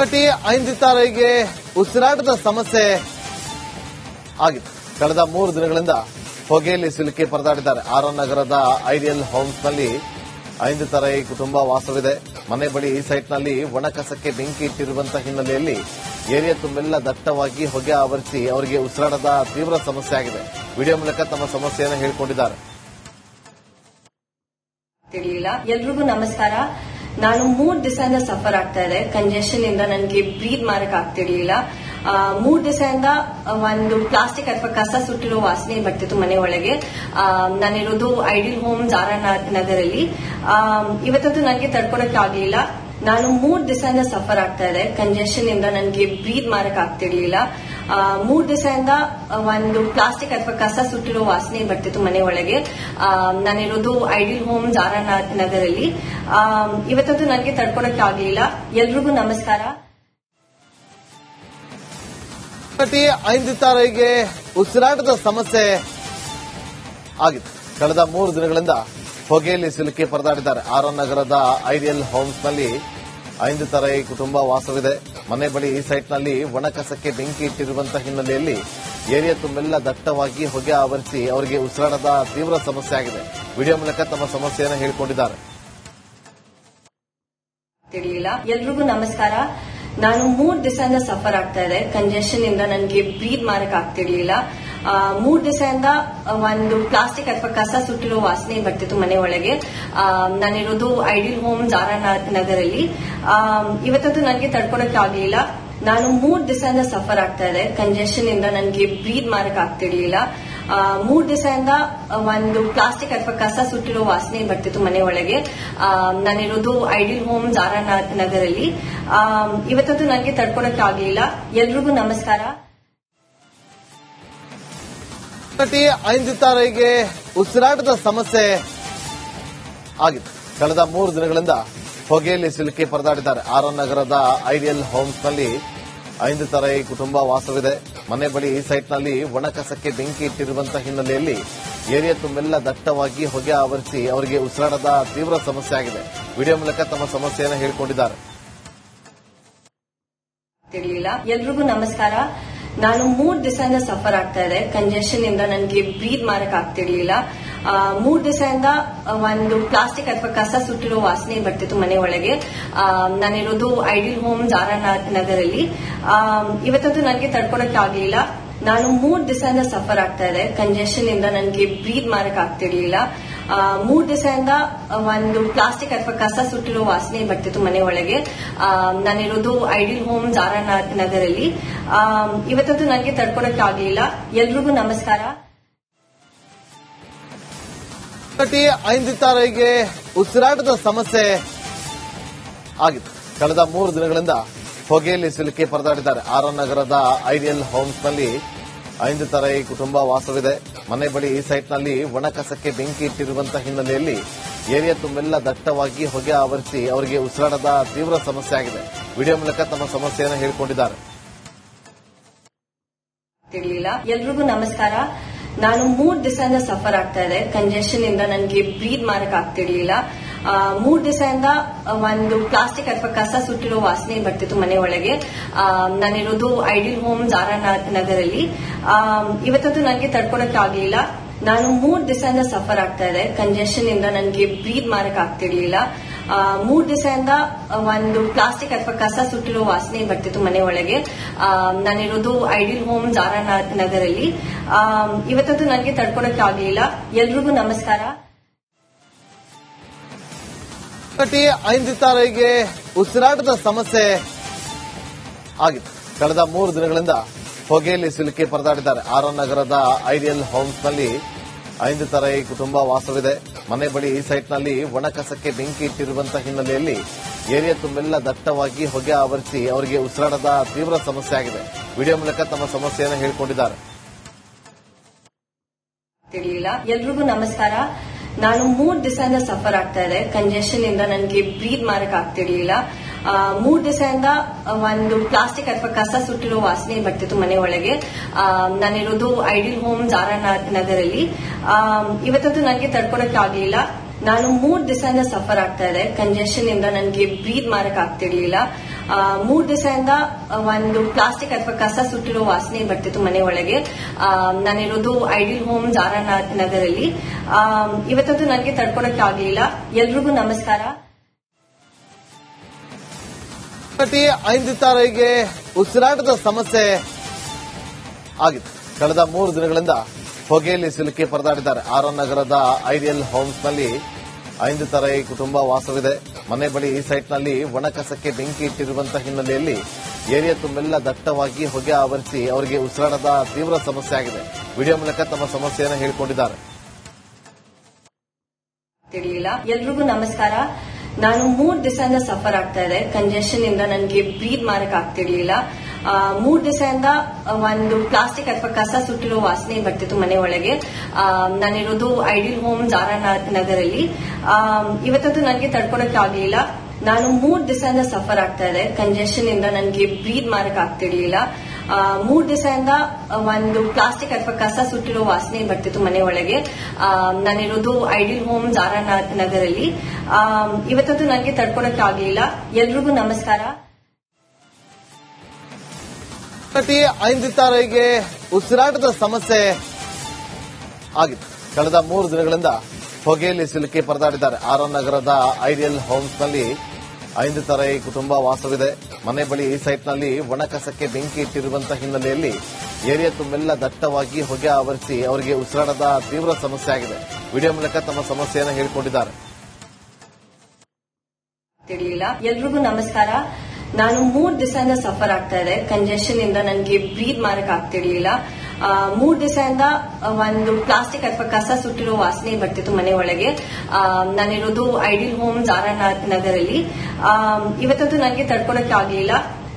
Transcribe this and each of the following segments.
ನಟಿ ಐಂದಿತಾರಿಗೆ ಉಸಿರಾಟದ ಸಮಸ್ಯೆ ಆಗಿದೆ. ಕಳೆದ 3 ದಿನಗಳಿಂದ ಹೊಗೆಯಲ್ಲಿ ಸಿಲುಕಿ ಪರದಾಡಿದ್ದಾರೆ. ಆರ್ಆರ್ ನಗರದ ಐಡಿಯಲ್ ಹೋಮ್ಸ್ನಲ್ಲಿ ಐಂದಿತಾರೈ ಕುಟುಂಬ ವಾಸವಿದೆ. ಮನೆ ಬಳಿ ಈ ಸೈಟ್ನಲ್ಲಿ ಒಣಕಸಕ್ಕೆ ಬೆಂಕಿ ಇಟ್ಟಿರುವಂತಹ ಹಿನ್ನೆಲೆಯಲ್ಲಿ ಏರಿಯಾ ತುಂಬೆಲ್ಲ ದಟ್ಟವಾಗಿ ಹೊಗೆ ಆವರಿಸಿ ಅವರಿಗೆ ಉಸಿರಾಟದ ತೀವ್ರ ಸಮಸ್ಯೆ ಆಗಿದೆ. ವಿಡಿಯೋ ಮೂಲಕ ತಮ್ಮ ಸಮಸ್ಯೆಯನ್ನು ಹೇಳಿಕೊಂಡಿದ್ದಾರೆ. ಎಲ್ರಿಗೂ ನಮಸ್ಕಾರ. ನಾನು 3 ದಿವಸದಿಂದ ಸಫರ್ ಆಗ್ತಾ ಇದೆ. ಕಂಜೆಷನ್ ಇಂದ ನನಗೆ ಬ್ರೀತ್ ಮಾಡಕ್ ಆಗ್ತಿರ್ಲಿಲ್ಲ. 3 ದಿವಸದಿಂದ ಒಂದು ಪ್ಲಾಸ್ಟಿಕ್ ಅಥವಾ ಕಸ ಸುಟ್ಟಿರೋ ವಾಸನೆ ಬರ್ತಿತ್ತು ಮನೆ ಒಳಗೆ. ನಾನಿರೋದು ಐಡಿಯಲ್ ಹೋಮ್ಸ್ ಆರ್ಆರ್ ನಗರಲ್ಲಿ. ಇವತ್ತಂತೂ ನನಗೆ ತಡ್ಕೊಳಕ್ ಆಗ್ಲಿಲ್ಲ. ನಾನು 3 ದಿವಸದಿಂದ ಸಫರ್ ಆಗ್ತಾ ಇದೆ. ಕಂಜೆಷನ್ ಇಂದ ನನಗೆ ಬ್ರೀತ್ ಮಾಡಕ್ ಆಗ್ತಿರ್ಲಿಲ್ಲ. 3 ದಿವಸದಿಂದ ಒಂದು ಪ್ಲಾಸ್ಟಿಕ್ ಅಥವಾ ಕಸ ಸುಟ್ಟಿರೋ ವಾಸನೆ ಬರ್ತಿತ್ತು ಮನೆ ಒಳಗೆ. ನಾನಿರೋದು ಐಡಿಯಲ್ ಹೋಮ್ಸ್ ಆರ್ಆರ್ ನಗರಲ್ಲಿ. ಇವತ್ತಂತೂ ನನಗೆ ತಡ್ಕೊಳಕ್ ಆಗ್ಲಿಲ್ಲ. ಎಲ್ರಿಗೂ ನಮಸ್ಕಾರ. ನಟಿ ಐಂದಿತಾರೈಗೆ ಉಸಿರಾಟದ ಸಮಸ್ಯೆ ಆಗಿದೆ. ಕಳೆದ 3 ದಿನಗಳಿಂದ ಹೊಗೆಯಲ್ಲಿ ಸಿಲುಕಿ ಪರದಾಡಿದ್ದಾರೆ. ಆರ್ಆರ್ ನಗರದ ಐಡಿಯಲ್ ಹೋಮ್ಸ್ನಲ್ಲಿ ಐಂದಿತಾರೈ ಕುಟುಂಬ ವಾಸವಿದೆ. ಮನೆ ಬಳಿ ಈ ಸೈಟ್ನಲ್ಲಿ ಒಣಕಸಕ್ಕೆ ಬೆಂಕಿ ಇಟ್ಟಿರುವಂತಹ ಹಿನ್ನೆಲೆಯಲ್ಲಿ ಏರಿಯಾ ತುಂಬೆಲ್ಲ ದಟ್ಟವಾಗಿ ಹೊಗೆ ಆವರಿಸಿ ಅವರಿಗೆ ಉಸಿರಾಟದ ತೀವ್ರ ಸಮಸ್ಯೆ ಆಗಿದೆ. ವಿಡಿಯೋ ಮೂಲಕ ತಮ್ಮ ಸಮಸ್ಯೆಯನ್ನು ಹೇಳಿಕೊಂಡಿದ್ದಾರೆ. ಎಲ್ರಿಗೂ ನಮಸ್ಕಾರ. ನಾನು 3 ದಿವಸದಿಂದ ಸಫರ್ ಆಗ್ತಾ ಇದೆ. ಕಂಜೆಷನ್ ಇಂದ ನನಗೆ ಬ್ರೀತ್ ಮಾಡಕ್ ಆಗ್ತಿರ್ಲಿಲ್ಲ. 3 ದಿವಸದಿಂದ ಒಂದು ಪ್ಲಾಸ್ಟಿಕ್ ಅಥವಾ ಕಸ ಸುಟ್ಟಿರೋ ವಾಸನೆ ಬರ್ತಿತ್ತು ಮನೆ ಒಳಗೆ. ನಾನಿರೋದು ಐಡಿಯಲ್ ಹೋಮ್ಸ್ ಆರ್ಆರ್ ನಗರಲ್ಲಿ. ಇವತ್ತಂತೂ ನನಗೆ ತಡ್ಕೊಳಕ್ ಆಗ್ಲಿಲ್ಲ. ನಾನು 3 ದಿವಸದಿಂದ ಸಫರ್ ಆಗ್ತಾ ಇದೆ. ಕಂಜೆಷನ್ ಇಂದ ನನಗೆ ಬ್ರೀತ್ ಮಾಡಕ್ ಆಗ್ತಿರ್ಲಿಲ್ಲ. 3 ದಿವಸದಿಂದ ಒಂದು ಪ್ಲಾಸ್ಟಿಕ್ ಅಥವಾ ಕಸ ಸುಟ್ಟಿರೋ ವಾಸನೆ ಬರ್ತಿತ್ತು ಮನೆ ಒಳಗೆ. ನಾನಿರೋದು ಐಡಿಯಲ್ ಹೋಮ್ಸ್ ಆರ್ಆರ್ ನಗರಲ್ಲಿ. ಇವತ್ತಂತೂ ನನಗೆ ತಡ್ಕೊಳಕ್ ಆಗ್ಲಿಲ್ಲ. ಎಲ್ರಿಗೂ ನಮಸ್ಕಾರ. ನಟಿ ಐಂದಿತಾರೈಗೆ ಉಸಿರಾಟದ ಸಮಸ್ಯೆ ಆಗಿದೆ. ಕಳೆದ 3 ದಿನಗಳಿಂದ ಹೊಗೆಯಲ್ಲಿ ಸಿಲುಕಿ ಪರದಾಡಿದ್ದಾರೆ. ಆರ್ಆರ್ ನಗರದ ಐಡಿಯಲ್ ಹೋಮ್ಸ್ನಲ್ಲಿ ಐಂದಿತಾರೈ ಕುಟುಂಬ ವಾಸವಿದೆ. ಮನೆ ಬಳಿ ಈ ಸೈಟ್ನಲ್ಲಿ ಒಣಕಸಕ್ಕೆ ಬೆಂಕಿ ಇಟ್ಟಿರುವಂತಹ ಹಿನ್ನೆಲೆಯಲ್ಲಿ ಏರಿಯಾ ತುಂಬೆಲ್ಲ ದಟ್ಟವಾಗಿ ಹೊಗೆ ಆವರಿಸಿ ಅವರಿಗೆ ಉಸಿರಾಟದ ತೀವ್ರ ಸಮಸ್ಯೆ ಆಗಿದೆ. ವಿಡಿಯೋ ಮೂಲಕ ತಮ್ಮ ಸಮಸ್ಯೆಯನ್ನು ಹೇಳಿಕೊಂಡಿದ್ದಾರೆ. ಎಲ್ರಿಗೂ ನಮಸ್ಕಾರ. ನಾನು 3 ದಿವಸದಿಂದ ಸಫರ್ ಆಗ್ತಾ ಇದೆ. ಕಂಜೆಷನ್ ಇಂದ ನನಗೆ ಬ್ರೀತ್ ಮಾಡಕ್ ಆಗ್ತಿರ್ಲಿಲ್ಲ. 3 ದಿವಸದಿಂದ ಒಂದು ಪ್ಲಾಸ್ಟಿಕ್ ಅಥವಾ ಕಸ ಸುಟ್ಟಿರೋ ವಾಸನೆ ಬರ್ತಿತ್ತು ಮನೆ ಒಳಗೆ. ನಾನಿರೋದು ಐಡಿಯಲ್ ಹೋಮ್ಸ್ ಆರ್ಆರ್ ನಗರಲ್ಲಿ. ಇವತ್ತಂತೂ ನನಗೆ ತಡ್ಕೊಳಕ್ ಆಗ್ಲಿಲ್ಲ. ನಾನು 3 ದಿವಸದಿಂದ ಸಫರ್ ಆಗ್ತಾ ಇದೆ. ಕಂಜೆಷನ್ ಇಂದ ನನಗೆ ಬ್ರೀತ್ ಮಾಡಕ್ ಆಗ್ತಿರ್ಲಿಲ್ಲ. 3 ದಿವಸದಿಂದ ಒಂದು ಪ್ಲಾಸ್ಟಿಕ್ ಅಥವಾ ಕಸ ಸುಟ್ಟಿರೋ ವಾಸನೆ ಬರ್ತಿತ್ತು ಮನೆ ಒಳಗೆ. ನಾನಿರೋದು ಐಡಿಯಲ್ ಹೋಮ್ಸ್ ಆರ್ಆರ್ ನಗರಲ್ಲಿ. ಇವತ್ತಂತೂ ನನಗೆ ತಡ್ಕೊಳಕ್ ಆಗ್ಲಿಲ್ಲ. ಎಲ್ರಿಗೂ ನಮಸ್ಕಾರ. ನಟಿ ಐಂದಿತಾರೈಗೆ ಉಸಿರಾಟದ ಸಮಸ್ಯೆ ಆಗಿದೆ. ಕಳೆದ 3 ದಿನಗಳಿಂದ ಹೊಗೆಯಲ್ಲಿ ಸಿಲುಕಿ ಪರದಾಡಿದ್ದಾರೆ. ಆರ್ಆರ್ ನಗರದ ಐಡಿಯಲ್ ಹೋಮ್ಸ್ನಲ್ಲಿ ಐಂದಿತಾರೈ ಕುಟುಂಬ ವಾಸವಿದೆ. ಮನೆ ಬಳಿ ಈ ಸೈಟ್ನಲ್ಲಿ ಒಣಕಸಕ್ಕೆ ಬೆಂಕಿ ಇಟ್ಟಿರುವಂತಹ ಹಿನ್ನೆಲೆಯಲ್ಲಿ ಏರಿಯಾ ತುಂಬೆಲ್ಲ ದಟ್ಟವಾಗಿ ಹೊಗೆ ಆವರಿಸಿ ಅವರಿಗೆ ಉಸಿರಾಟದ ತೀವ್ರ ಸಮಸ್ಯೆ ಆಗಿದೆ. ವಿಡಿಯೋ ಮೂಲಕ ತಮ್ಮ ಸಮಸ್ಯೆಯನ್ನು ಹೇಳಿಕೊಂಡಿದ್ದಾರೆ. ಎಲ್ರಿಗೂ ನಮಸ್ಕಾರ. ನಾನು 3 ದಿವಸದಿಂದ ಸಫರ್ ಆಗ್ತಾ ಇದೆ. ಕಂಜೆಷನ್ ಇಂದ ನನಗೆ ಬ್ರೀತ್ ಮಾಡಕ್ ಆಗ್ತಿರ್ಲಿಲ್ಲ. 3 ದಿವಸದಿಂದ ಒಂದು ಪ್ಲಾಸ್ಟಿಕ್ ಅಥವಾ ಕಸ ಸುಟ್ಟಿರೋ ವಾಸನೆ ಬರ್ತಿತ್ತು ಮನೆ ಒಳಗೆ. ನಾನಿರೋದು ಐಡಿಯಲ್ ಹೋಮ್ಸ್ ಆರ್ಆರ್ ನಗರಲ್ಲಿ. ಇವತ್ತಂತೂ ನನಗೆ ತಡ್ಕೊಳಕ್ ಆಗ್ಲಿಲ್ಲ. ನಾನು 3 ದಿವಸದಿಂದ ಸಫರ್ ಆಗ್ತಾ ಇದೆ. ಕಂಜೆಷನ್ ಇಂದ ನನಗೆ ಬ್ರೀತ್ ಮಾಡಕ್ ಆಗ್ತಿರ್ಲಿಲ್ಲ. 3 ದಿವಸದಿಂದ ಒಂದು ಪ್ಲಾಸ್ಟಿಕ್ ಅಥವಾ ಕಸ ಸುಟ್ಟಿರೋ ವಾಸನೆ ಬರ್ತಿತ್ತು ಮನೆ ಒಳಗೆ. ನಾನಿರೋದು ಐಡಿಯಲ್ ಹೋಮ್ಸ್ ಆರ್ಆರ್ ನಗರಲ್ಲಿ. ಇವತ್ತಂತೂ ನನಗೆ ತಡ್ಕೊಳಕ್ ಆಗ್ಲಿಲ್ಲ. ಎಲ್ರಿಗೂ ನಮಸ್ಕಾರ. ನಟಿ ಐಂದಿತಾರೈಗೆ ಉಸಿರಾಟದ ಸಮಸ್ಯೆ ಆಗಿದೆ. ಕಳೆದ 3 ದಿನಗಳಿಂದ ಹೊಗೆಯಲ್ಲಿ ಸಿಲುಕಿ ಪರದಾಡಿದ್ದಾರೆ. ಆರ್ಆರ್ ನಗರದ ಐಡಿಯಲ್ ಹೋಮ್ಸ್ನಲ್ಲಿ ಐಂದಿತಾರೈ ಕುಟುಂಬ ವಾಸವಿದೆ. ಮನೆ ಬಳಿ ಈ ಸೈಟ್ನಲ್ಲಿ ಒಣಕಸಕ್ಕೆ ಬೆಂಕಿ ಇಟ್ಟಿರುವಂತಹ ಹಿನ್ನೆಲೆಯಲ್ಲಿ ಏರಿಯಾ ತುಂಬೆಲ್ಲ ದಟ್ಟವಾಗಿ ಹೊಗೆ ಆವರಿಸಿ ಅವರಿಗೆ ಉಸಿರಾಟದ ತೀವ್ರ ಸಮಸ್ಯೆ ಆಗಿದೆ. ವಿಡಿಯೋ ಮೂಲಕ ತಮ್ಮ ಸಮಸ್ಯೆಯನ್ನು ಹೇಳಿಕೊಂಡಿದ್ದಾರೆ. ಎಲ್ರಿಗೂ ನಮಸ್ಕಾರ. ನಾನು 3 ದಿವಸದಿಂದ ಸಫರ್ ಆಗ್ತಾ ಇದೆ. ಕಂಜೆಷನ್ ಇಂದ ನನಗೆ ಬ್ರೀತ್ ಮಾಡಕ್ ಆಗ್ತಿರ್ಲಿಲ್ಲ. 3 ದಿವಸದಿಂದ ಒಂದು ಪ್ಲಾಸ್ಟಿಕ್ ಅಥವಾ ಕಸ ಸುಟ್ಟಿರೋ ವಾಸನೆ ಬರ್ತಿತ್ತು ಮನೆ ಒಳಗೆ. ನಾನಿರೋದು ಐಡಿಯಲ್ ಹೋಮ್ಸ್ ಆರ್ಆರ್ ನಗರಲ್ಲಿ. ಇವತ್ತಂತೂ ನನಗೆ ತಡ್ಕೊಳಕ್ ಆಗ್ಲಿಲ್ಲ. ನಾನು 3 ದಿವಸದಿಂದ ಸಫರ್ ಆಗ್ತಾ ಇದೆ. ಕಂಜೆಷನ್ ಇಂದ ನನಗೆ ಬ್ರೀತ್ ಮಾಡಕ್ ಆಗ್ತಿರ್ಲಿಲ್ಲ. 3 ದಿವಸದಿಂದ ಒಂದು ಪ್ಲಾಸ್ಟಿಕ್ ಅಥವಾ ಕಸ ಸುಟ್ಟಿರೋ ವಾಸನೆ ಬರ್ತಿತ್ತು ಮನೆ ಒಳಗೆ. ನಾನಿರೋದು ಐಡಿಯಲ್ ಹೋಮ್ ಜಾರಾ ನಗರಲ್ಲಿ. ಇವತ್ತಂತೂ ನನಗೆ ತಡ್ಕೊಳಕ್ಕೆ ಆಗ್ಲಿಲ್ಲ. ಎಲ್ರಿಗೂ ನಮಸ್ಕಾರ. ನಟಿ ಐಂದಿತಾರಿಗೆ ಉಸಿರಾಟದ ಸಮಸ್ಯೆ ಆಗಿದೆ. ಕಳೆದ 3 ದಿನಗಳಿಂದ ಹೊಗೆಯಲ್ಲಿ ಸಿಲುಕಿ ಪರದಾಡಿದ್ದಾರೆ. ಆರ್ಆರ್ ನಗರದ ಐಡಿಯಲ್ ಹೋಮ್ಸ್ ನಲ್ಲಿ ಐಂದಿತಾರೈ ಕುಟುಂಬ ವಾಸವಿದೆ. ಮನೆ ಬಳಿ ಈ ಸೈಟ್ನಲ್ಲಿ ಒಣ ಕಸಕ್ಕೆ ಬೆಂಕಿ ಇಟ್ಟಿರುವಂತಹ ಹಿನ್ನೆಲೆಯಲ್ಲಿ ಏರಿಯಾ ತುಂಬೆಲ್ಲ ದಟ್ಟವಾಗಿ ಹೊಗೆ ಆವರಿಸಿ ಅವರಿಗೆ ಉಸಿರಾಟದ ತೀವ್ರ ಸಮಸ್ಯೆ ಆಗಿದೆ. ವಿಡಿಯೋ ಮೂಲಕ ತಮ್ಮ ಸಮಸ್ಯೆಯನ್ನು ಹೇಳಿಕೊಂಡಿದ್ದಾರೆ. ಎಲ್ರಿಗೂ ನಮಸ್ಕಾರ. ನಾನು 3 ದಿವಸದಿಂದ ಸಫರ್ ಆಗ್ತಾ ಇದೆ. ಕಂಜೆಷನ್ ಇಂದ ನನಗೆ ಬ್ರೀದ್ ಮಾಡಕ್ ಆಗ್ತಿರ್ಲಿಲ್ಲ. 3 ದಿವಸದಿಂದ ಒಂದು ಪ್ಲಾಸ್ಟಿಕ್ ಅಥವಾ ಕಸ ಸುಟ್ಟಿರೋ ವಾಸನೆ ಬರ್ತಿತ್ತು ಮನೆ ಒಳಗೆ. ನಾನಿರೋದು ಐಡಿಯಲ್ ಹೋಮ್ ಜಾರಾ ನಗರಲ್ಲಿ. ಇವತ್ತಂತೂ ನನಗೆ ತಡ್ಕೊಳಕ್ಕೆ ಆಗ್ಲಿಲ್ಲ. ನಾನು 3 ದಿವಸದಿಂದ ಸಫರ್ ಆಗ್ತಾ ಇದೆ. ಕಂಜೆಷನ್ ಇಂದ ನನಗೆ ಬ್ರೀದ್ ಮಾಡಕ್ ಆಗ್ತಿರ್ಲಿಲ್ಲ. 3 ದಿವಸದಿಂದ ಒಂದು ಪ್ಲಾಸ್ಟಿಕ್ ಅಥವಾ ಕಸ ಸುಟ್ಟಿರೋ ವಾಸನೆ ಬರ್ತಿತ್ತು ಮನೆ ಒಳಗೆ. ನಾನಿರೋದು ಐಡಿಯಲ್ ಹೋಮ್ ಜಾರಾ ನಗರಲ್ಲಿ. ಇವತ್ತಂತೂ ನನಗೆ ತಡ್ಕೊಳಕ್ಕೆ ಆಗ್ಲಿಲ್ಲ. ಎಲ್ರಿಗೂ ನಮಸ್ಕಾರ. ನಟಿ ಐಂದಿತಾರೈಗೆ ಉಸಿರಾಟದ ಸಮಸ್ಯೆ ಆಗಿದೆ. ಕಳೆದ 3 ದಿನಗಳಿಂದ ಹೊಗೆಯಲ್ಲಿ ಸಿಲುಕಿ ಪರದಾಡಿದ್ದಾರೆ. ಆರ್ಆರ್ ನಗರದ ಐಡಿಯಲ್ ಹೋಮ್ಸ್ ನಲ್ಲಿ ಐಂದಿತಾರೈ ಕುಟುಂಬ ವಾಸವಿದೆ. ಮನೆ ಬಳಿ ಈ ಸೈಟ್ನಲ್ಲಿ ಒಣ ಕಸಕ್ಕೆ ಬೆಂಕಿ ಇಟ್ಟಿರುವಂತಹ ಹಿನ್ನೆಲೆಯಲ್ಲಿ ಏರಿಯಾ ತುಂಬೆಲ್ಲ ದಟ್ಟವಾಗಿ ಹೊಗೆ ಆವರಿಸಿ ಅವರಿಗೆ ಉಸಿರಾಟದ ತೀವ್ರ ಸಮಸ್ಯೆ ಆಗಿದೆ. ವಿಡಿಯೋ ಮೂಲಕ ತಮ್ಮ ಸಮಸ್ಯೆಯನ್ನು ಹೇಳಿಕೊಂಡಿದ್ದಾರೆ. ಎಲ್ರಿಗೂ ನಮಸ್ಕಾರ. ನಾನು 3 ದಿವಸದಿಂದ ಸಫರ್ ಆಗ್ತಾ ಇದೆ. ಕಂಜೆಷನ್ ಇಂದ ನನಗೆ ಬ್ರೀದ್ ಮಾಡಕ್ ಆಗ್ತಿರ್ಲಿಲ್ಲ. 3 ದಿವಸದಿಂದ ಒಂದು ಪ್ಲಾಸ್ಟಿಕ್ ಅಥವಾ ಕಸ ಸುಟ್ಟಿರೋ ವಾಸನೆ ಬರ್ತಿತ್ತು ಮನೆ ಒಳಗೆ. ನಾನಿರೋದು ಐಡಿಯಲ್ ಹೋಮ್ ಜಾರಾ ನಗರಲ್ಲಿ. ಇವತ್ತಂತೂ ನನಗೆ ತಡ್ಕೊಳಕ್ಕೆ ಆಗ್ಲಿಲ್ಲ.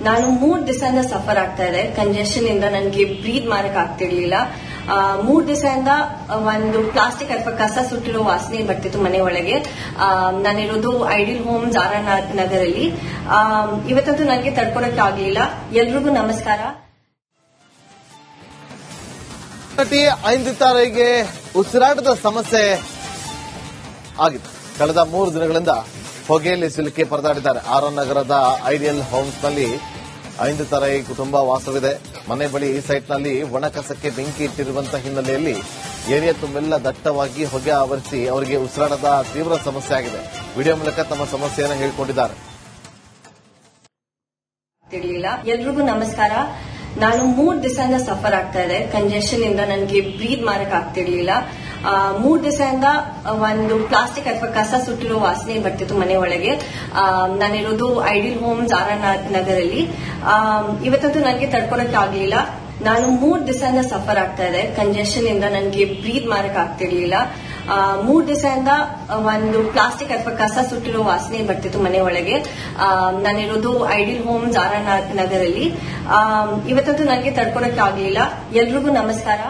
ನಾನು 3 ದಿವಸದಿಂದ ಸಫರ್ ಆಗ್ತಾ ಇದೆ. ಕಂಜೆಷನ್ ಇಂದ ನನಗೆ ಬ್ರೀದ್ ಮಾಡಕ್ ಆಗ್ತಿರ್ಲಿಲ್ಲ. 3 ದಿವಸದಿಂದ ಒಂದು ಪ್ಲಾಸ್ಟಿಕ್ ಅಥವಾ ಕಸ ಸುಟ್ಟಿರೋ ವಾಸನೆ ಬರ್ತಿತ್ತು ಮನೆ ಒಳಗೆ. ನಾನಿರೋದು ಐಡಿಯಲ್ ಹೋಮ್ ಜಾರಾ ನಗರಲ್ಲಿ. ಇವತ್ತಂತೂ ನನಗೆ ತಡ್ಕೊಳಕ್ಕೆ ಆಗ್ಲಿಲ್ಲ. ಎಲ್ರಿಗೂ ನಮಸ್ಕಾರ. ನಟಿ ಐಂದಿತಾರೈಗೆ ಉಸಿರಾಟದ ಸಮಸ್ಯೆ ಆಗಿದೆ. ಕಳೆದ 3 ದಿನಗಳಿಂದ ಹೊಗೆಯಲ್ಲಿ ಸಿಲುಕಿ ಪರದಾಡಿದ್ದಾರೆ. ಆರ್ಆರ್ ನಗರದ ಐಡಿಯಲ್ ಹೋಮ್ಸ್ ನಲ್ಲಿ ಐಂದಿತಾರೈ ಕುಟುಂಬ ವಾಸವಿದೆ. ಮನೆ ಬಳಿ ಈ ಸೈಟ್ನಲ್ಲಿ ಒಣ ಕಸಕ್ಕೆ ಬೆಂಕಿ ಇಟ್ಟಿರುವಂತಹ ಹಿನ್ನೆಲೆಯಲ್ಲಿ ಏರಿಯಾ ತುಂಬೆಲ್ಲ ದಟ್ಟವಾಗಿ ಹೊಗೆ ಆವರಿಸಿ ಅವರಿಗೆ ಉಸಿರಾಟದ ತೀವ್ರ ಸಮಸ್ಯೆ ಆಗಿದೆ. ವಿಡಿಯೋ ಮೂಲಕ ತಮ್ಮ ಸಮಸ್ಯೆಯನ್ನು ಹೇಳಿಕೊಂಡಿದ್ದಾರೆ. ಎಲ್ರಿಗೂ ನಮಸ್ಕಾರ. ನಾನು 3 ದಿವಸದಿಂದ ಸಫರ್ ಆಗ್ತಾ ಇದೆ. ಕಂಜೆಷನ್ ಇಂದ ನನಗೆ ಬ್ರೀದ್ ಮಾಡಕ್ ಆಗ್ತಿರ್ಲಿಲ್ಲ. 3 ದಿವಸದಿಂದ ಒಂದು ಪ್ಲಾಸ್ಟಿಕ್ ಅಥವಾ ಕಸ ಸುಟ್ಟಿರೋ ವಾಸನೆ ಬರ್ತಿತ್ತು ಮನೆ ಒಳಗೆ. ನಾನಿರೋದು ಐಡಿಯಲ್ ಹೋಮ್ ಜಾರಾ ನಗರಲ್ಲಿ. ಇವತ್ತಂತೂ ನನಗೆ ತಡ್ಕೊಳಕ್ಕೆ ಆಗ್ಲಿಲ್ಲ. ನಾನು 3 ದಿವಸದಿಂದ ಸಫರ್ ಆಗ್ತಾ ಇದೆ. ಕಂಜೆಷನ್ ಇಂದ ನನಗೆ ಬ್ರೀದ್ ಮಾಡಕ್ ಆಗ್ತಿರ್ಲಿಲ್ಲ. 3 ದಿವಸದಿಂದ ಒಂದು ಪ್ಲಾಸ್ಟಿಕ್ ಅಥವಾ ಕಸ ಸುಟ್ಟಿರೋ ವಾಸನೆ ಬರ್ತಿತ್ತು ಮನೆ ಒಳಗೆ. ನಾನಿರೋದು ಐಡಿಯಲ್ ಹೋಮ್ ಜಾರಾ ನಗರಲ್ಲಿ. ಇವತ್ತಂತೂ ನನಗೆ ತಡ್ಕೊಳಕ್ಕೆ ಆಗ್ಲಿಲ್ಲ. ಎಲ್ರಿಗೂ ನಮಸ್ಕಾರ.